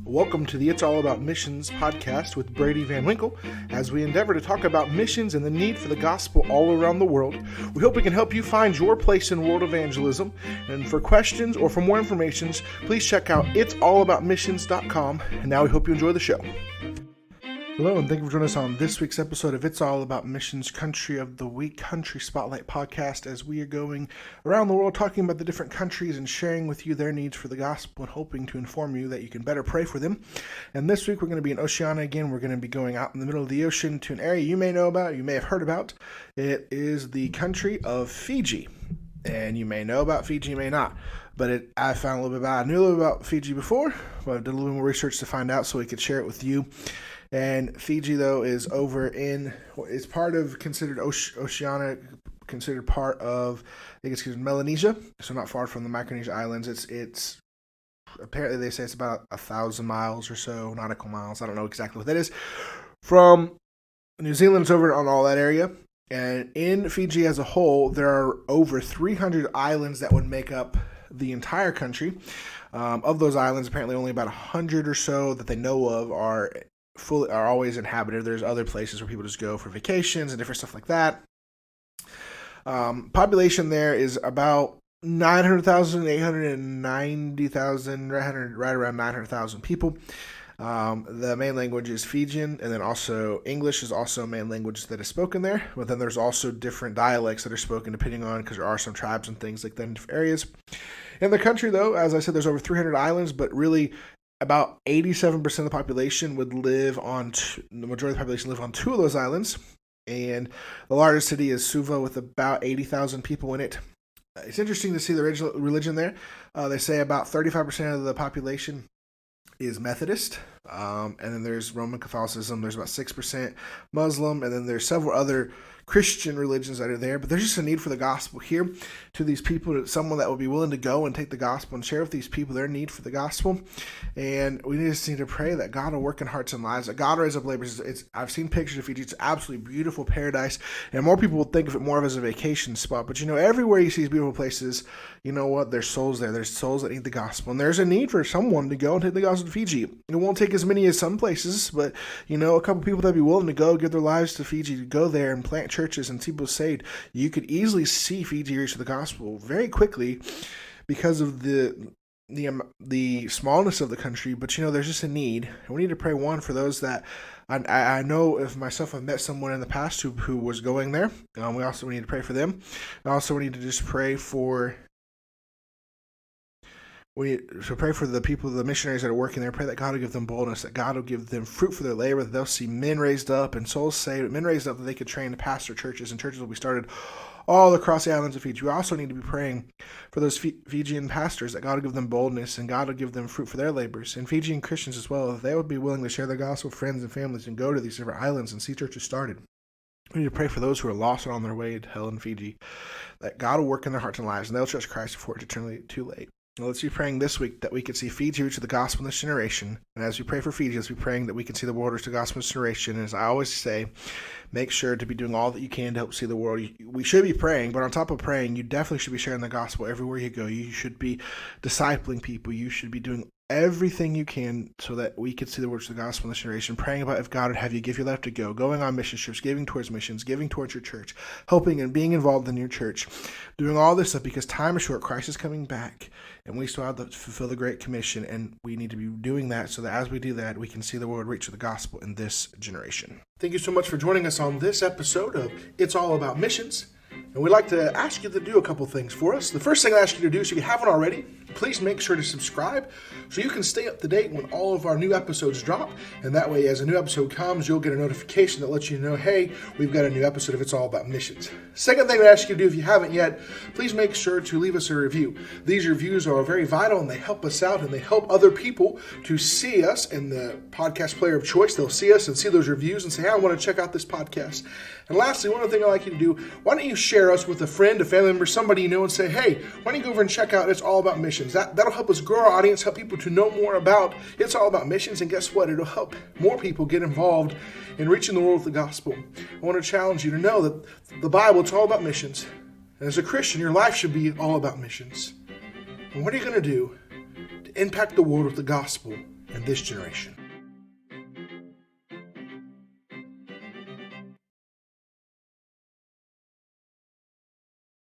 Welcome to the It's All About Missions podcast with Brady Van Winkle, as we endeavor to talk about missions and the need for the gospel all around the world. We hope we can help you find your place in world evangelism. And for questions or for more information, please check out it'sallaboutmissions.com. And now we hope you enjoy the show. Hello, and thank you for joining us on this week's episode of It's All About Missions Country of the Week Country Spotlight podcast, as we are going around the world talking about the different countries and sharing with you their needs for the gospel and hoping to inform you that you can better pray for them. And this week we're going to be in Oceania again. We're going to be going out in the middle of the ocean to an area you may know about, you may have heard about. It is the country of Fiji. And you may know about Fiji, you may not. But I found a little bit about, I knew a little bit about Fiji before, but I did a little more research to find out so we could share it with you. And Fiji, though, is over in, it's part of, considered Oceania, considered part of, I think it's considered Melanesia, so not far from the Micronesia Islands. It's apparently they say it's about 1,000 miles or so, nautical miles. I don't know exactly what that is. From New Zealand, it's over on all that area. And in Fiji as a whole, there are over 300 islands that would make up the entire country. Of those islands, apparently only about 100 or so that they know of are always inhabited. There's other places where people just go for vacations and different stuff like that. Population there is about 900,000, 890,000, right around 900,000 people. The main language is Fijian, and then also English is also a main language that is spoken there. But then there's also different dialects that are spoken depending on, because there are some tribes and things like that in different areas. In the country, though, as I said, there's over 300 islands, but really about 87% of the population would live on, the majority of the population live on two of those islands. And the largest city is Suva with about 80,000 people in it. It's interesting to see the religion there. They say about 35% of the population is Methodist, and then there's Roman Catholicism. There's about 6% Muslim, and then there's several other Christian religions that are there. But there's just a need for the gospel here to these people, someone that will be willing to go and take the gospel and share with these people their need for the gospel. And we just need to pray that God will work in hearts and lives, that God will raise up laborers. I've seen pictures of Fiji. It's absolutely beautiful paradise, and more people will think of it more of as a vacation spot. But everywhere you see these beautiful places, you know what? There's souls there. There's souls that need the gospel, and there's a need for someone to go and take the gospel to Fiji. It won't take as many as some places, but a couple people that be willing to go give their lives to Fiji, to go there and plant churches and see people saved. You could easily see Fiji reach the gospel very quickly because of the smallness of the country. But there's just a need, and we need to pray for those that I know of myself. I've met someone in the past who was going there. We need to pray for them. We need to just pray for. We should pray for the people, the missionaries that are working there. Pray that God will give them boldness, that God will give them fruit for their labor, that they'll see men raised up and souls saved, men raised up that they could train to pastor churches, and churches will be started all across the islands of Fiji. We also need to be praying for those Fijian pastors, that God will give them boldness and God will give them fruit for their labors. And Fijian Christians as well, that they would be willing to share their gospel with friends and families and go to these different islands and see churches started. We need to pray for those who are lost and on their way to hell in Fiji, that God will work in their hearts and lives, and they'll trust Christ before it's eternally too late. Let's be praying this week that we could see Fiji reach the gospel in this generation. And as we pray for Fiji, let's be praying that we can see the world reach the gospel in this generation. And as I always say, make sure to be doing all that you can to help see the world. We should be praying, but on top of praying, you definitely should be sharing the gospel everywhere you go. You should be discipling people. You should be doing everything you can so that we could see the words of the gospel in this generation, praying about if God would have you give your life to go, going on mission trips, giving towards missions, giving towards your church, helping and being involved in your church, doing all this stuff because time is short, Christ is coming back, and we still have to fulfill the Great Commission, and we need to be doing that so that as we do that, we can see the world reach the gospel in this generation. Thank you so much for joining us on this episode of It's All About Missions. And we'd like to ask you to do a couple things for us. The first thing I ask you to do, so if you haven't already, please make sure to subscribe so you can stay up to date when all of our new episodes drop. And that way, as a new episode comes, you'll get a notification that lets you know, hey, we've got a new episode of It's All About Missions. Second thing I ask you to do, if you haven't yet, please make sure to leave us a review. These reviews are very vital, and they help us out, and they help other people to see us in the podcast player of choice. They'll see us and see those reviews and say, hey, I want to check out this podcast. And lastly, one other thing I'd like you to do, why don't you share us with a friend, a family member, somebody you know, and say, hey, why don't you go over and check out It's All About Missions. That'll help us grow our audience, help people to know more about It's All About Missions, and guess what? It'll help more people get involved in reaching the world with the gospel. I want to challenge you to know that the Bible, it's all about missions. And as a Christian, your life should be all about missions. And what are you going to do to impact the world with the gospel and this generation.